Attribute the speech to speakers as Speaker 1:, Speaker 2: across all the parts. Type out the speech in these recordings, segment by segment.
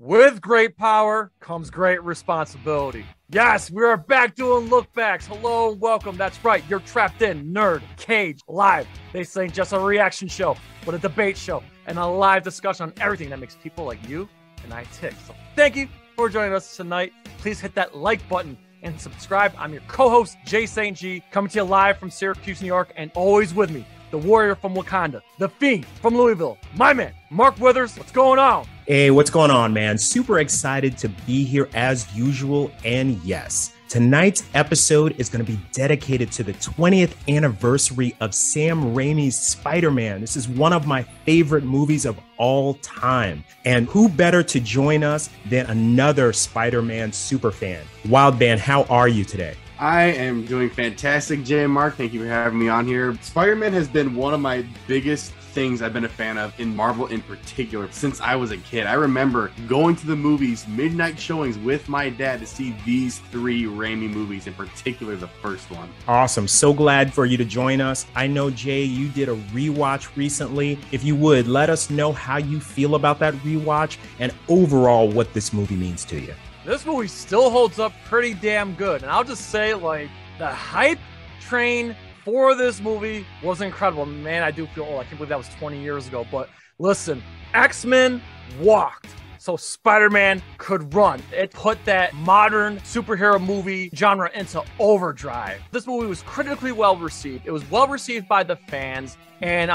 Speaker 1: With great power comes great responsibility. Yes, we are back doing look backs. Hello and welcome. That's right, you're trapped in Nerd Cage Live. This ain't just a reaction show, but a debate show and a live discussion on everything that makes people like you and I tick. So thank you for joining us tonight. Please hit that like button and subscribe. I'm your co-host, Jay St. G, coming to you live from Syracuse, New York, and always with me, the warrior from Wakanda, the fiend from Louisville, my man, Mark Withers. What's going on?
Speaker 2: Hey, what's going on, man? Super excited to be here as usual. And yes, tonight's episode is going to be dedicated to the 20th anniversary of Sam Raimi's Spider-Man. This is one of my favorite movies of all time. And who better to join us than another Spider-Man superfan? Wildman, how are you today?
Speaker 3: I am doing fantastic, Jay and Mark. Thank you for having me on here. Spider-Man has been one of my biggest things I've been a fan of in Marvel in particular since I was a kid. I remember going to the movies, midnight showings with my dad to see these three Raimi movies, in particular the first one.
Speaker 2: Awesome. So glad for you to join us. I know, Jay, you did a rewatch recently. If you would, let us know how you feel about that rewatch and overall what this movie means to you.
Speaker 1: This movie still holds up pretty damn good. And I'll just say, like, the hype train for this movie was incredible. Man, I do feel old. I can't believe that was 20 years ago. But listen, X-Men walked so Spider-Man could run. It put that modern superhero movie genre into overdrive. This movie was critically well received. It was well received by the fans. And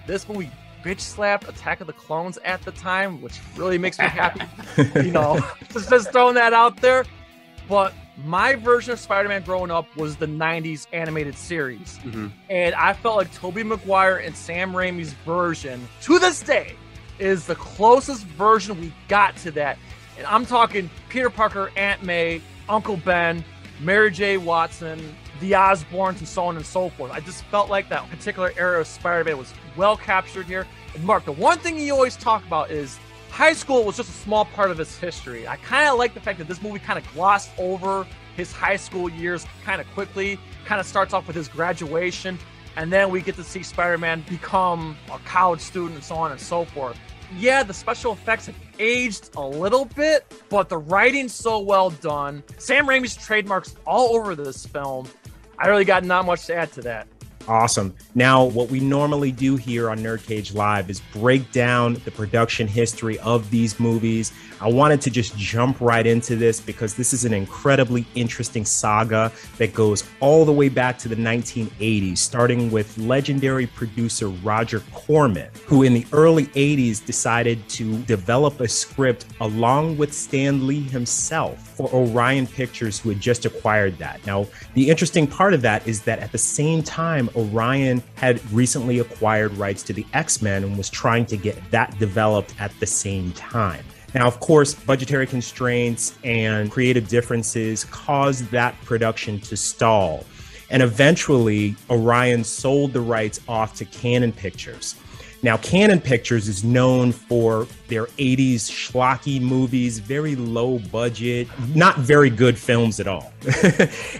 Speaker 1: this movie bitch slapped Attack of the Clones at the time, which really makes me happy. Just throwing that out there. But my version of Spider-Man growing up was the 90s animated series. Mm-hmm. And I felt like Tobey Maguire and Sam Raimi's version, to this day, is the closest version we got to that. And I'm talking Peter Parker, Aunt May, Uncle Ben, Mary J. Watson, the Osborns, and so on and so forth. I just felt like that particular era of Spider-Man was well captured here. And Mark, the one thing you always talk about is high school was just a small part of his history. I kind of like the fact that this movie kind of glossed over his high school years kind of quickly, kind of starts off with his graduation, and then we get to see Spider-Man become a college student and so on and so forth. Yeah, the special effects have aged a little bit, but the writing's so well done. Sam Raimi's trademarks all over this film. I really got not much to add to that.
Speaker 2: Awesome. Now, what we normally do here on NerdCage Live is break down the production history of these movies. I wanted to just jump right into this because this is an incredibly interesting saga that goes all the way back to the 1980s, starting with legendary producer Roger Corman, who in the early 80s decided to develop a script along with Stan Lee himself for Orion Pictures, who had just acquired that. Now, the interesting part of that is that at the same time, Orion had recently acquired rights to the X-Men and was trying to get that developed at the same time. Now, of course, budgetary constraints and creative differences caused that production to stall. And eventually, Orion sold the rights off to Cannon Pictures. Now, Cannon Pictures is known for their 80s schlocky movies, very low budget, not very good films at all.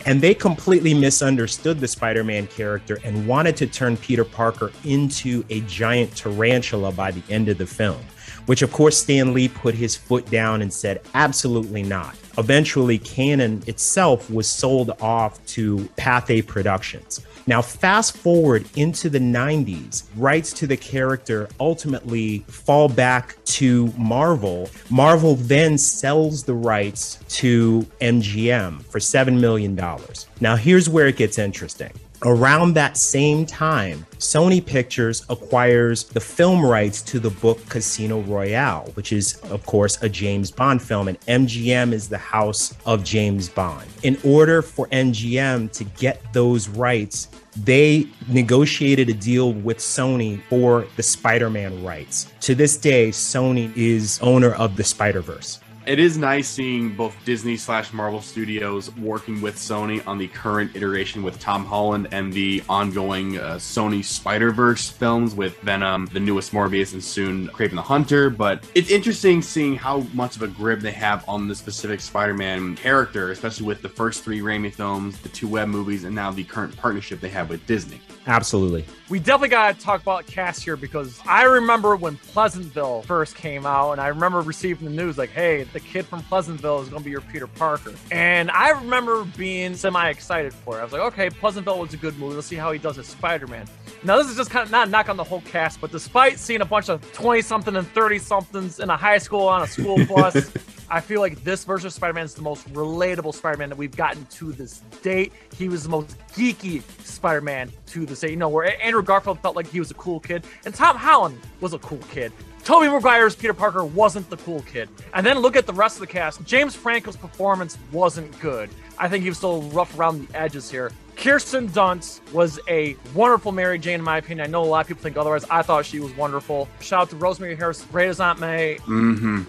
Speaker 2: And they completely misunderstood the Spider-Man character and wanted to turn Peter Parker into a giant tarantula by the end of the film, which of course Stan Lee put his foot down and said, absolutely not. Eventually, Cannon itself was sold off to Pathé Productions. Now, fast forward into the 90s, rights to the character ultimately fall back to Marvel. Marvel then sells the rights to MGM for $7 million. Now, here's where it gets interesting. Around that same time, Sony Pictures acquires the film rights to the book Casino Royale, which is, of course, a James Bond film, and MGM is the house of James Bond. In order for MGM to get those rights, they negotiated a deal with Sony for the Spider-Man rights. To this day, Sony is owner of the Spider-Verse.
Speaker 3: It is nice seeing both Disney/Marvel Studios working with Sony on the current iteration with Tom Holland and the ongoing Sony Spider-Verse films with Venom, the newest Morbius, and soon Kraven the Hunter. But it's interesting seeing how much of a grip they have on the specific Spider-Man character, especially with the first three Raimi films, the two web movies, and now the current partnership they have with Disney.
Speaker 2: Absolutely.
Speaker 1: We definitely got to talk about cast here because I remember when Pleasantville first came out, and I remember receiving the news like, hey, the kid from Pleasantville is going to be your Peter Parker. And I remember being semi-excited for it. I was like, okay, Pleasantville was a good movie. Let's see how he does as Spider-Man. Now, this is just kind of not a knock on the whole cast, but despite seeing a bunch of 20-something and 30-somethings in a high school on a school bus, I feel like this version of Spider-Man is the most relatable Spider-Man that we've gotten to this date. He was the most geeky Spider-Man to this date. You know, where Andrew Garfield felt like he was a cool kid, and Tom Holland was a cool kid. Tobey Maguire's Peter Parker wasn't the cool kid. And then look at the rest of the cast. James Franco's performance wasn't good. I think he was still rough around the edges here. Kirsten Dunst was a wonderful Mary Jane, in my opinion. I know a lot of people think otherwise. I thought she was wonderful. Shout out to Rosemary Harris, great as Aunt May.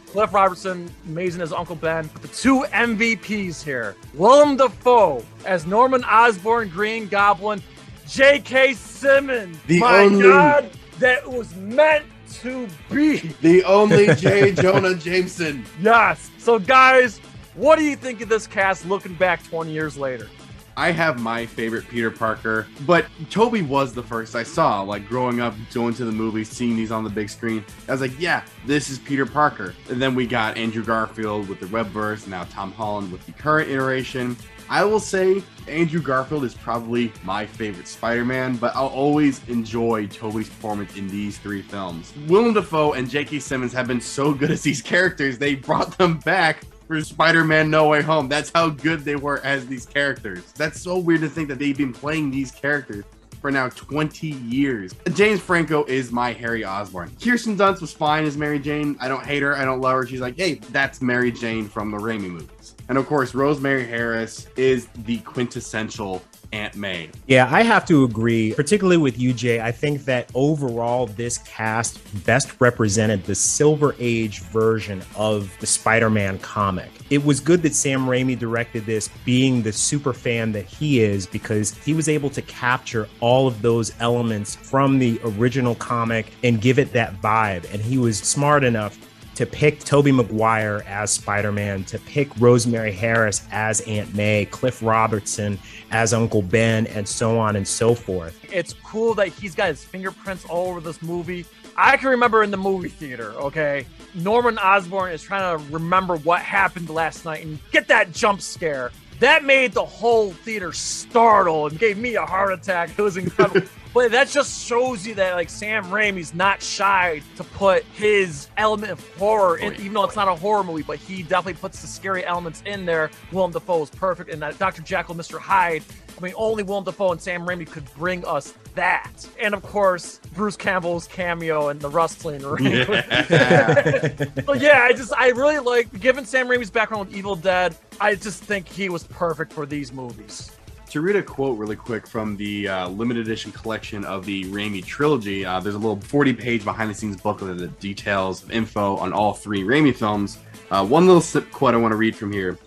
Speaker 1: Cliff Robertson, amazing as Uncle Ben. But the two MVPs here, Willem Dafoe as Norman Osborn, Green Goblin, J.K. Simmons. God, that was meant to be.
Speaker 3: The only J. Jonah Jameson.
Speaker 1: Yes. So, guys, what do you think of this cast looking back 20 years later?
Speaker 3: I have my favorite Peter Parker, but Tobey was the first I saw, like growing up, going to the movies, seeing these on the big screen. I was like, yeah, this is Peter Parker. And then we got Andrew Garfield with the Webverse, now Tom Holland with the current iteration. I will say Andrew Garfield is probably my favorite Spider-Man, but I'll always enjoy Tobey's performance in these three films. Willem Dafoe and J.K. Simmons have been so good as these characters, they brought them back for Spider-Man No Way Home. That's how good they were as these characters. That's so weird to think that they've been playing these characters for now 20 years. James Franco is my Harry Osborn. Kirsten Dunst was fine as Mary Jane. I don't hate her. I don't love her. She's like, hey, that's Mary Jane from the Raimi movies. And of course, Rosemary Harris is the quintessential Aunt May.
Speaker 2: Yeah, I have to agree, particularly with you, Jay. I think that overall, this cast best represented the Silver Age version of the Spider-Man comic. It was good that Sam Raimi directed this, being the super fan that he is, because he was able to capture all of those elements from the original comic and give it that vibe. And he was smart enough to pick Tobey Maguire as Spider-Man, to pick Rosemary Harris as Aunt May, Cliff Robertson as Uncle Ben, and so on and so forth.
Speaker 1: It's cool that he's got his fingerprints all over this movie. I can remember in the movie theater, okay, Norman Osborn is trying to remember what happened last night and get that jump scare. That made the whole theater startle and gave me a heart attack. It was incredible. But that just shows you that, like, Sam Raimi's not shy to put his element of horror in, even though it's not a horror movie, but he definitely puts the scary elements in there. Willem Dafoe is perfect, and that Dr. Jekyll, Mr. Hyde, I mean, only Willem Dafoe and Sam Raimi could bring us that. And of course, Bruce Campbell's cameo in the wrestling ring.
Speaker 3: Yeah.
Speaker 1: But yeah, I really like, given Sam Raimi's background with Evil Dead, I just think he was perfect for these movies.
Speaker 3: To read a quote really quick from the limited edition collection of the Raimi trilogy, there's a little 40-page behind-the-scenes booklet that details info on all three Raimi films. One little quote I want to read from here.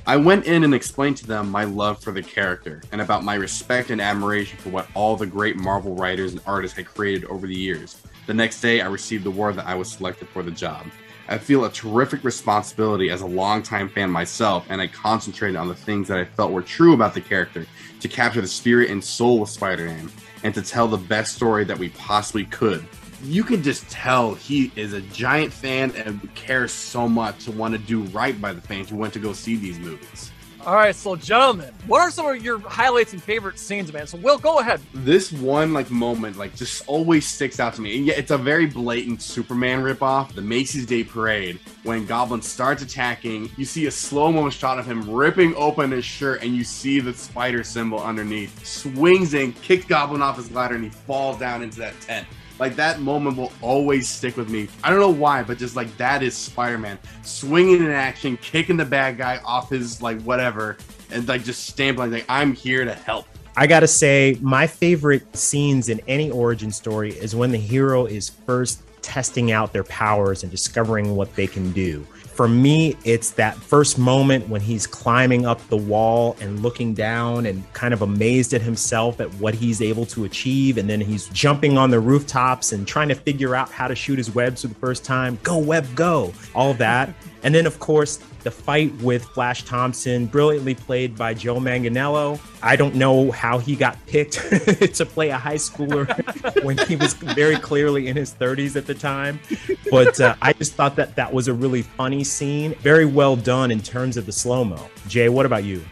Speaker 3: I went in and explained to them my love for the character and about my respect and admiration for what all the great Marvel writers and artists had created over the years. The next day, I received the word that I was selected for the job. I feel a terrific responsibility as a longtime fan myself, and I concentrated on the things that I felt were true about the character, to capture the spirit and soul of Spider-Man, and to tell the best story that we possibly could. You can just tell he is a giant fan and cares so much to want to do right by the fans who went to go see these movies.
Speaker 1: All right, so gentlemen, what are some of your highlights and favorite scenes, man? So Will, go ahead.
Speaker 3: This one moment just always sticks out to me. Yeah, it's a very blatant Superman ripoff. The Macy's Day Parade, when Goblin starts attacking, you see a slow-mo shot of him ripping open his shirt, and you see the spider symbol underneath. Swings in, kicks Goblin off his ladder, and he falls down into that tent. Like, that moment will always stick with me. I don't know why, but just like, that is Spider-Man swinging in action, kicking the bad guy off his whatever, and just stamping like I'm here to help.
Speaker 2: I gotta say, my favorite scenes in any origin story is when the hero is first testing out their powers and discovering what they can do. For me, it's that first moment when he's climbing up the wall and looking down and kind of amazed at himself at what he's able to achieve. And then he's jumping on the rooftops and trying to figure out how to shoot his webs for the first time. Go, web, go. All of that. And then, of course, the fight with Flash Thompson, brilliantly played by Joe Manganiello. I don't know how he got picked to play a high schooler when he was very clearly in his 30s at the time. But I just thought that was a really funny scene. Very well done in terms of the slow-mo. Jay, what about you?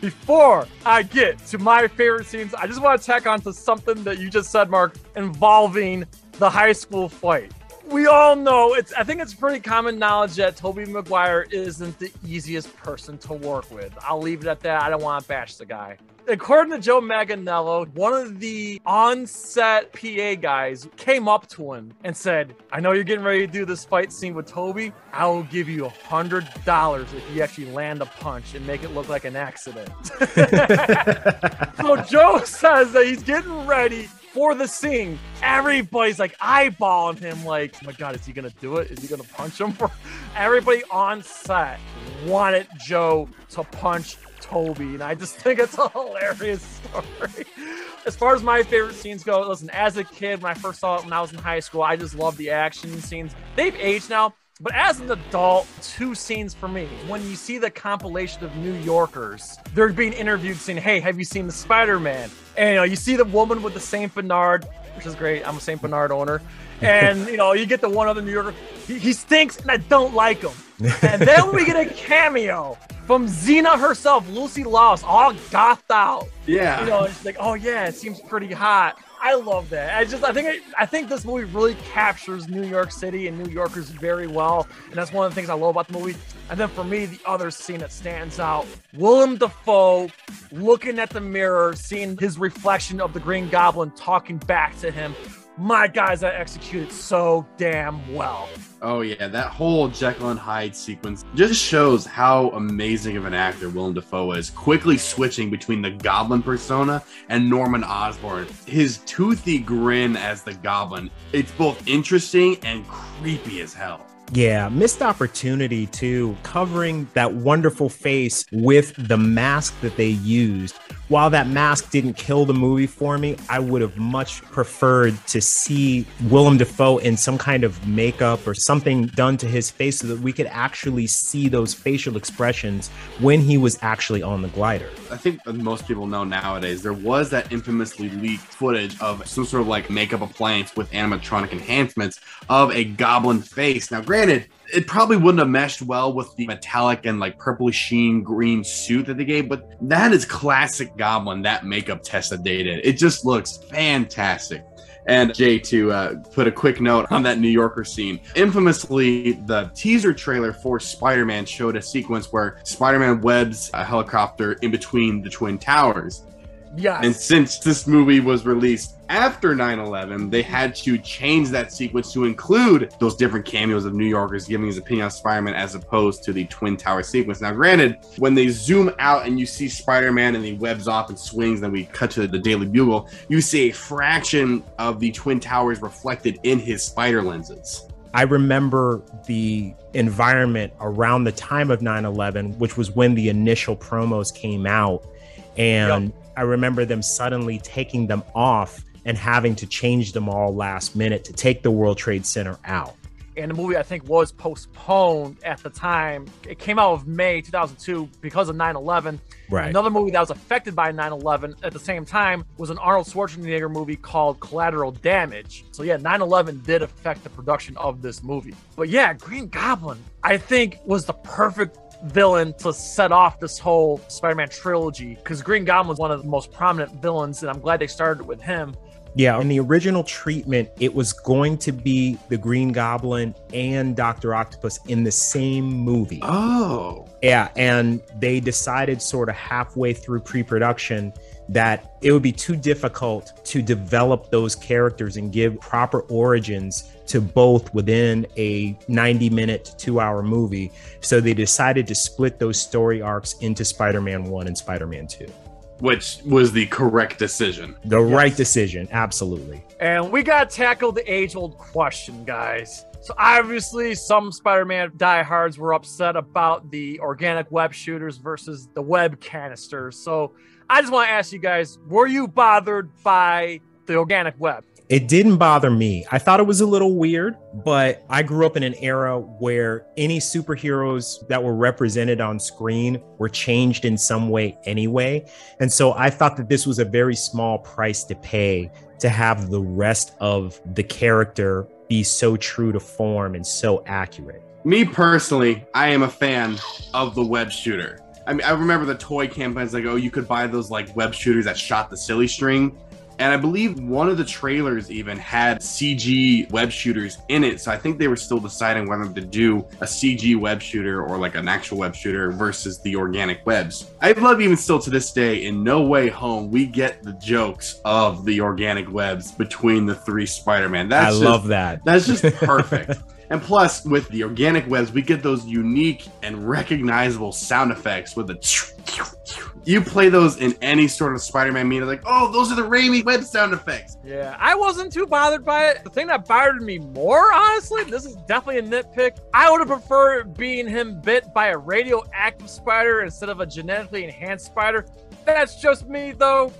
Speaker 1: Before I get to my favorite scenes, I just want to tack on to something that you just said, Mark, involving the high school fight. We all know, I think it's pretty common knowledge that Tobey Maguire isn't the easiest person to work with. I'll leave it at that. I don't want to bash the guy. According to Joe Manganiello, one of the on-set PA guys came up to him and said, I know you're getting ready to do this fight scene with Tobey. I will give you $100 if you actually land a punch and make it look like an accident. So Joe says that he's getting ready for the scene. Everybody's like eyeballing him like, oh my God, is he going to do it? Is he going to punch him? Everybody on set wanted Joe to punch Tobey, and I just think it's a hilarious story. As far as my favorite scenes go, listen, as a kid, when I first saw it when I was in high school, I just loved the action scenes. They've aged now, but as an adult, two scenes for me. When you see the compilation of New Yorkers, they're being interviewed saying, hey, have you seen the Spider-Man? And you see the woman with the St. Bernard, which is great. I'm a St. Bernard owner. And, you get the one other New Yorker. He stinks, and I don't like him. And then we get a cameo from Xena herself, Lucy Lawless, all gothed out.
Speaker 3: Yeah.
Speaker 1: It's like, oh yeah, it seems pretty hot. I love that. I think this movie really captures New York City and New Yorkers very well, and that's one of the things I love about the movie. And then for me, the other scene that stands out, Willem Dafoe looking at the mirror, seeing his reflection of the Green Goblin talking back to him. My guys, that executed so damn well.
Speaker 3: Oh yeah, that whole Jekyll and Hyde sequence just shows how amazing of an actor Willem Dafoe is, quickly switching between the Goblin persona and Norman Osborn. His toothy grin as the Goblin, it's both interesting and creepy as hell.
Speaker 2: Yeah, missed opportunity too, covering that wonderful face with the mask that they used. While that mask didn't kill the movie for me, I would have much preferred to see Willem Dafoe in some kind of makeup or something done to his face so that we could actually see those facial expressions when he was actually on the glider.
Speaker 3: I think most people know nowadays, there was that infamously leaked footage of some sort of like makeup appliance with animatronic enhancements of a Goblin face. Now, granted, it probably wouldn't have meshed well with the metallic and like purple sheen green suit that they gave, but that is classic Goblin, that makeup test that they did. It just looks fantastic. And Jay, to put a quick note on that New Yorker scene, infamously, the teaser trailer for Spider-Man showed a sequence where Spider-Man webs a helicopter in between the Twin Towers.
Speaker 1: Yes.
Speaker 3: And since this movie was released after 9/11, they had to change that sequence to include those different cameos of New Yorkers giving his opinion on Spider-Man as opposed to the Twin Tower sequence. Now, granted, when they zoom out and you see Spider-Man and he webs off and swings, then we cut to the Daily Bugle, you see a fraction of the Twin Towers reflected in his spider lenses.
Speaker 2: I remember the environment around the time of 9/11, which was when the initial promos came out. And yep. I remember them suddenly taking them off and having to change them all last minute to take the World Trade Center out.
Speaker 1: And the movie, I think, was postponed at the time. It came out of May 2002 because of 9/11.
Speaker 2: Right.
Speaker 1: Another movie that was affected by 9/11 at the same time was an Arnold Schwarzenegger movie called Collateral Damage. So yeah, 9/11 did affect the production of this movie. But yeah, Green Goblin, I think, was the perfect villain to set off this whole Spider-Man trilogy, because Green Goblin was one of the most prominent villains, and I'm glad they started with him.
Speaker 2: Yeah, in the original treatment, it was going to be the Green Goblin and Dr. Octopus in the same movie.
Speaker 3: Oh.
Speaker 2: Yeah, and they decided sort of halfway through pre-production that it would be too difficult to develop those characters and give proper origins to both within a 90-minute to 2-hour movie. So they decided to split those story arcs into Spider-Man 1 and Spider-Man 2.
Speaker 3: Which was the correct decision.
Speaker 2: The right decision, absolutely.
Speaker 1: And we got to tackle the age-old question, guys. So obviously, some Spider-Man diehards were upset about the organic web shooters versus the web canisters. So I just want to ask you guys, were you bothered by the organic web?
Speaker 2: It didn't bother me. I thought it was a little weird, but I grew up in an era where any superheroes that were represented on screen were changed in some way anyway. And so I thought that this was a very small price to pay to have the rest of the character be so true to form and so accurate.
Speaker 3: Me personally, I am a fan of the web shooter. I mean, I remember the toy campaigns like, oh, you could buy those like web shooters that shot the silly string. And I believe one of the trailers even had CG web shooters in it. So I think they were still deciding whether to do a CG web shooter or like an actual web shooter versus the organic webs. I love even still to this day, in No Way Home, we get the jokes of the organic webs between the three Spider-Man.
Speaker 2: I love that.
Speaker 3: That's just perfect. And plus, with the organic webs, we get those unique and recognizable sound effects with the... You play those in any sort of Spider-Man media, like, oh, those are the Raimi web sound effects.
Speaker 1: Yeah, I wasn't too bothered by it. The thing that bothered me more, honestly, this is definitely a nitpick. I would have preferred being him bit by a radioactive spider instead of a genetically enhanced spider. That's just me, though.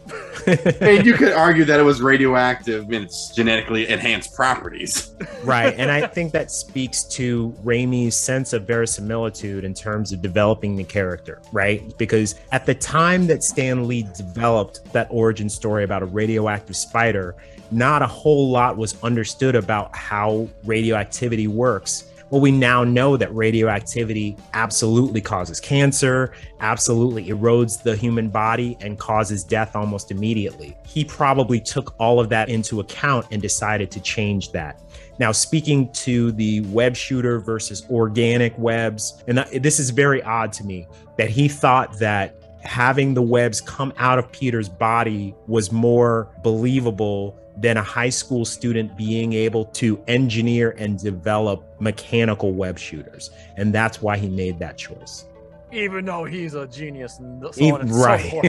Speaker 3: And you could argue that it was radioactive in its genetically enhanced properties.
Speaker 2: Right. And I think that speaks to Raimi's sense of verisimilitude in terms of developing the character, right? Because at the time that Stan Lee developed that origin story about a radioactive spider, not a whole lot was understood about how radioactivity works. Well, we now know that radioactivity absolutely causes cancer, absolutely erodes the human body, and causes death almost immediately. He probably took all of that into account and decided to change that. Now, speaking to the web shooter versus organic webs, and this is very odd to me, that he thought that having the webs come out of Peter's body was more believable than a high school student being able to engineer and develop mechanical web shooters. And that's why he made that choice.
Speaker 1: Even though he's a genius and so on and
Speaker 2: right.
Speaker 1: so forth.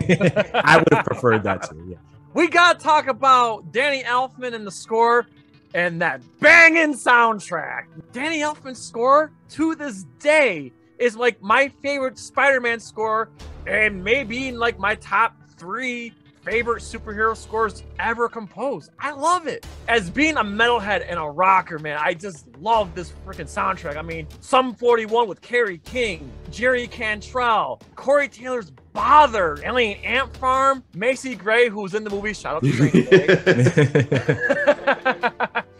Speaker 2: I would have preferred that too, yeah.
Speaker 1: We got to talk about Danny Elfman and the score and that banging soundtrack. Danny Elfman's score, to this day, is like my favorite Spider-Man score and maybe in like my top 3 favorite superhero scores ever composed. I love it. As being a metalhead and a rocker, man, I just love this freaking soundtrack. I mean, Sum 41 with Kerry King, Jerry Cantrell, Corey Taylor's Bother, Alien Ant Farm, Macy Gray, who's in the movie. Shout out to Training Day.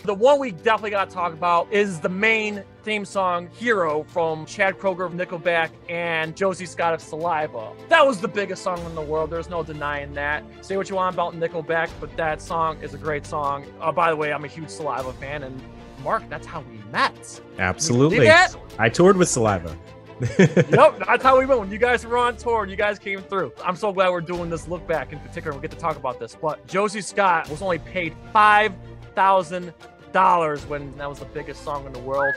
Speaker 1: The one we definitely got to talk about is the main theme song, Hero, from Chad Kroeger of Nickelback and Josie Scott of Saliva. That was the biggest song in the world. There's no denying that. Say what you want about Nickelback, but that song is a great song. By the way, I'm a huge Saliva fan, and Mark, that's how we met.
Speaker 2: Absolutely. I toured with Saliva.
Speaker 1: Yep, that's how we went. When you guys were on tour and you guys came through. I'm so glad we're doing this look back in particular. We'll get to talk about this. But Josie Scott was only paid $5,000 when that was the biggest song in the world.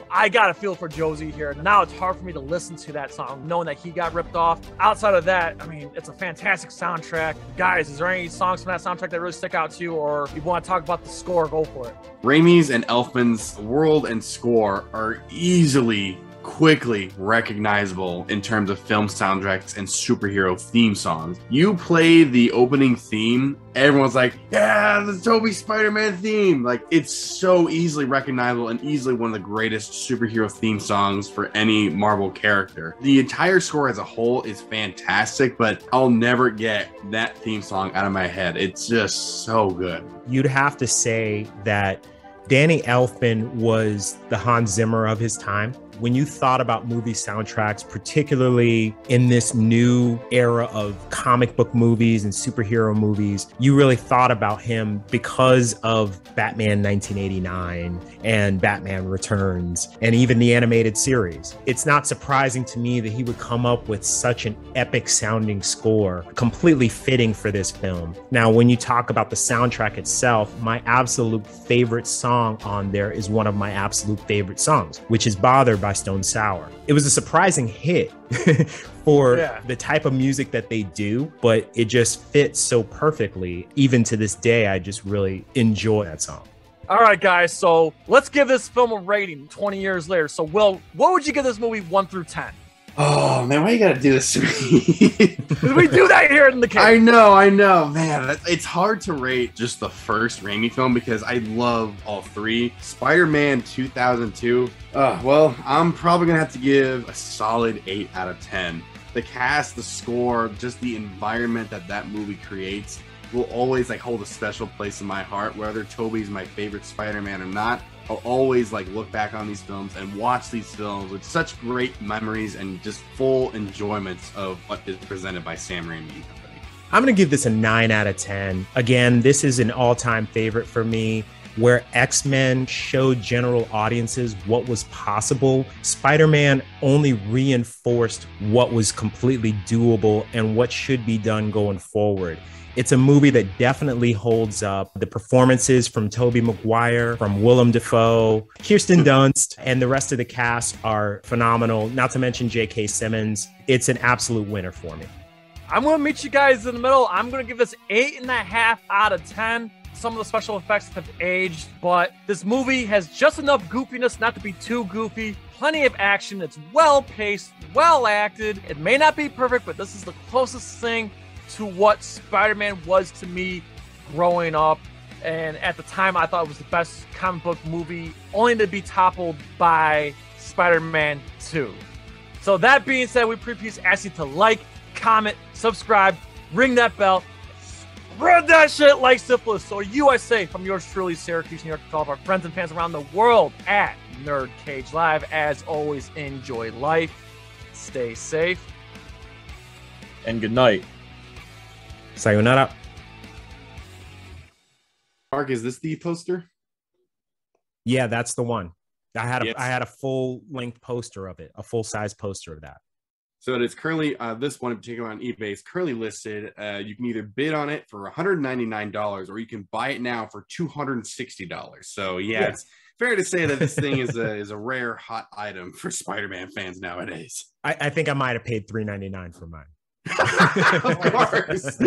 Speaker 1: I got a feel for Josie here. Now it's hard for me to listen to that song, knowing that he got ripped off. Outside of that, I mean, it's a fantastic soundtrack. Guys, is there any songs from that soundtrack that really stick out to you, or if you want to talk about the score, go for it.
Speaker 3: Raimi's and Elfman's world and score are quickly recognizable in terms of film soundtracks and superhero theme songs. You play the opening theme, everyone's like, yeah, the Tobey Spider-Man theme. Like, it's so easily recognizable and easily one of the greatest superhero theme songs for any Marvel character. The entire score as a whole is fantastic, but I'll never get that theme song out of my head. It's just so good.
Speaker 2: You'd have to say that Danny Elfman was the Hans Zimmer of his time. When you thought about movie soundtracks, particularly in this new era of comic book movies and superhero movies, you really thought about him because of Batman 1989 and Batman Returns and even the animated series. It's not surprising to me that he would come up with such an epic sounding score, completely fitting for this film. Now, when you talk about the soundtrack itself, my absolute favorite song on there is one of my absolute favorite songs, which is Bother by Stone Sour. It was a surprising hit for the type of music that they do, but it just fits so perfectly. Even to this day, I just really enjoy that song.
Speaker 1: All right, guys, so let's give this film a rating 20 years later. So, Will, what would you give this movie 1 through 10?
Speaker 3: Oh man, why you gotta do this to me?
Speaker 1: We do that here in the case.
Speaker 3: I know, man. It's hard to rate just the first Raimi film because I love all three. Spider-Man 2002. Well, I'm probably gonna have to give a solid 8 out of 10. The cast, the score, just the environment that movie creates will always like hold a special place in my heart. Whether Tobey's my favorite Spider-Man or not, I'll always like look back on these films and watch these films with such great memories and just full enjoyments of what is presented by Sam Raimi and company.
Speaker 2: I'm going to give this a 9 out of 10. Again, this is an all-time favorite for me. Where X-Men showed general audiences what was possible, Spider-Man only reinforced what was completely doable and what should be done going forward. It's a movie that definitely holds up. The performances from Tobey Maguire, from Willem Dafoe, Kirsten Dunst, and the rest of the cast are phenomenal, not to mention J.K. Simmons. It's an absolute winner for me.
Speaker 1: I'm going to meet you guys in the middle. I'm going to give this 8.5 out of 10. Some of the special effects have aged, but this movie has just enough goofiness not to be too goofy. Plenty of action. It's well paced, well acted. It may not be perfect, but this is the closest thing to what Spider-Man was to me growing up. And at the time, I thought it was the best comic book movie, only to be toppled by Spider-Man 2. So that being said, we please ask you to like, comment, subscribe, ring that bell, spread that shit like syphilis. So USA from yours truly, Syracuse, New York, to all of our friends and fans around the world at NerdCage Live. As always, enjoy life, stay safe, and good night.
Speaker 2: Sayonara.
Speaker 3: Mark, is this the poster?
Speaker 2: Yeah, that's the one. I had a full-length poster of it, a full-size poster of that.
Speaker 3: So it is currently, this one in particular on eBay is currently listed. You can either bid on it for $199 or you can buy it now for $260. So yeah, it's fair to say that this thing is a rare hot item for Spider-Man fans nowadays.
Speaker 2: I think I might have paid $3.99 for mine.
Speaker 3: Of course.